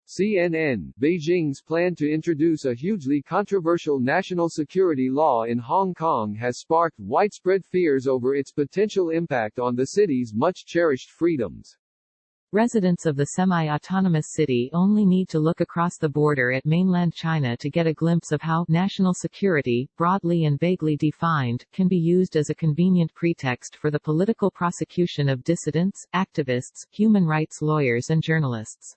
CNN, Beijing's plan to introduce a hugely controversial national security law in Hong Kong has sparked widespread fears over its potential impact on the city's much-cherished freedoms. Residents of the semi-autonomous city only need to look across the border at mainland China to get a glimpse of how national security, broadly and vaguely defined, can be used as a convenient pretext for the political prosecution of dissidents, activists, human rights lawyers and journalists.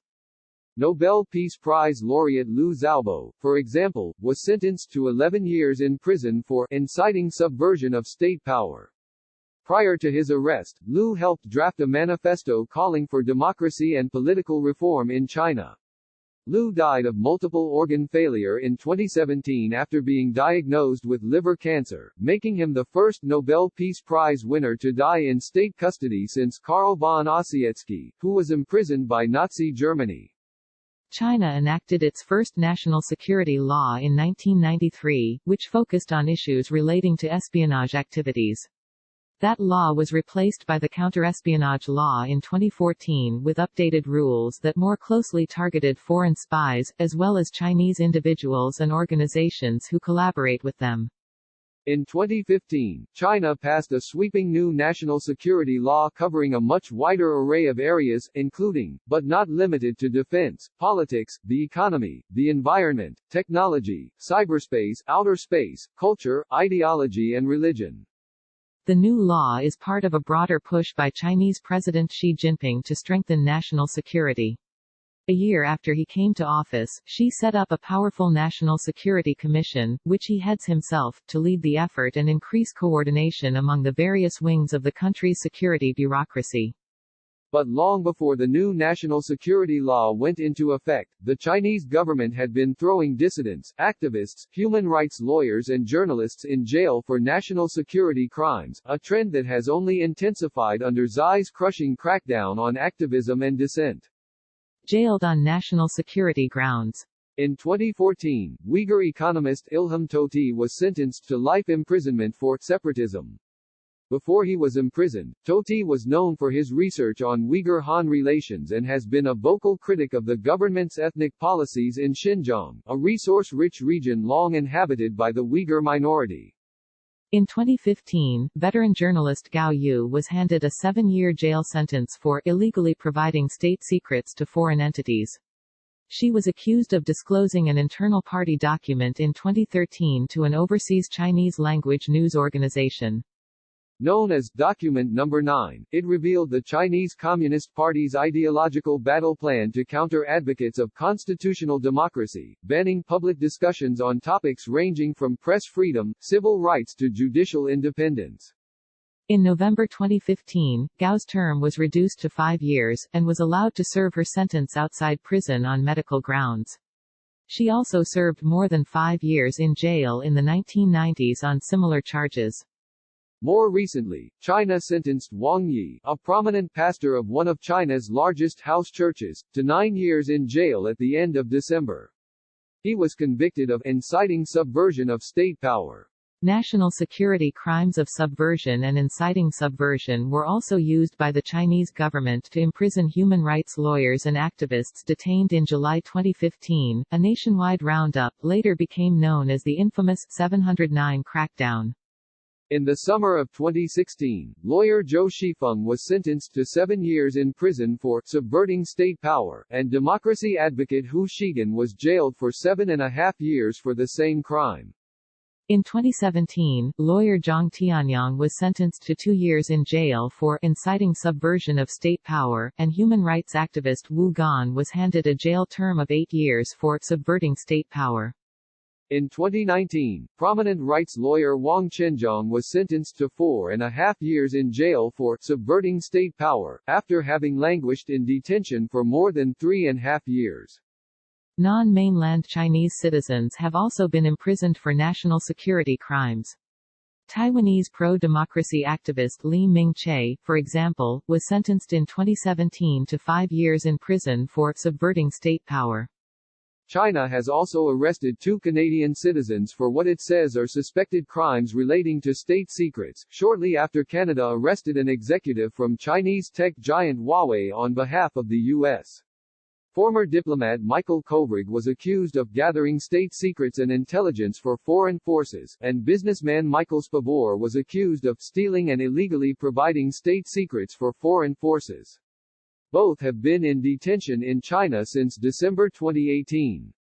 Nobel Peace Prize laureate Liu Xiaobo, for example, was sentenced to 11 years in prison for inciting subversion of state power. Prior to his arrest, Liu helped draft a manifesto calling for democracy and political reform in China. Liu died of multiple organ failure in 2017 after being diagnosed with liver cancer, making him the first Nobel Peace Prize winner to die in state custody since Karl von Ossietzky, who was imprisoned by Nazi Germany. China enacted its first national security law in 1993, which focused on issues relating to espionage activities. That law was replaced by the counter-espionage law in 2014 with updated rules that more closely targeted foreign spies, as well as Chinese individuals and organizations who collaborate with them. In 2015, China passed a sweeping new national security law covering a much wider array of areas, including, but not limited to defense, politics, the economy, the environment, technology, cyberspace, outer space, culture, ideology and religion. The new law is part of a broader push by Chinese President Xi Jinping to strengthen national security. A year after he came to office, Xi set up a powerful National Security Commission, which he heads himself, to lead the effort and increase coordination among the various wings of the country's security bureaucracy. But long before the new national security law went into effect, the Chinese government had been throwing dissidents, activists, human rights lawyers and journalists in jail for national security crimes, a trend that has only intensified under Xi's crushing crackdown on activism and dissent. Jailed on national security grounds. In 2014, Uyghur economist Ilham Tohti was sentenced to life imprisonment for separatism. Before he was imprisoned, Tohti was known for his research on Uyghur-Han relations and has been a vocal critic of the government's ethnic policies in Xinjiang, a resource-rich region long inhabited by the Uyghur minority. In 2015, veteran journalist Gao Yu was handed a 7-year jail sentence for illegally providing state secrets to foreign entities. She was accused of disclosing an internal party document in 2013 to an overseas Chinese-language news organization. Known as Document No. 9, it revealed the Chinese Communist Party's ideological battle plan to counter advocates of constitutional democracy, banning public discussions on topics ranging from press freedom, civil rights to judicial independence. In November 2015, Gao's term was reduced to 5 years, and was allowed to serve her sentence outside prison on medical grounds. She also served more than 5 years in jail in the 1990s on similar charges. More recently, China sentenced Wang Yi, a prominent pastor of one of China's largest house churches, to 9 years in jail at the end of December. He was convicted of inciting subversion of state power. National security crimes of subversion and inciting subversion were also used by the Chinese government to imprison human rights lawyers and activists detained in July 2015. A nationwide roundup later became known as the infamous 709 crackdown. In the summer of 2016, lawyer Zhou Shifeng was sentenced to 7 years in prison for subverting state power, and democracy advocate Hu Shigan was jailed for 7.5 years for the same crime. In 2017, lawyer Zhang Tianyang was sentenced to 2 years in jail for inciting subversion of state power, and human rights activist Wu Gan was handed a jail term of 8 years for subverting state power. In 2019, prominent rights lawyer Wang Chenjiang was sentenced to 4.5 years in jail for subverting state power, after having languished in detention for more than 3.5 years. Non-mainland Chinese citizens have also been imprisoned for national security crimes. Taiwanese pro-democracy activist Li Ming-che, for example, was sentenced in 2017 to 5 years in prison for subverting state power. China has also arrested 2 Canadian citizens for what it says are suspected crimes relating to state secrets, shortly after Canada arrested an executive from Chinese tech giant Huawei on behalf of the U.S. Former diplomat Michael Kovrig was accused of gathering state secrets and intelligence for foreign forces, and businessman Michael Spavor was accused of stealing and illegally providing state secrets for foreign forces. Both have been in detention in China since December 2018.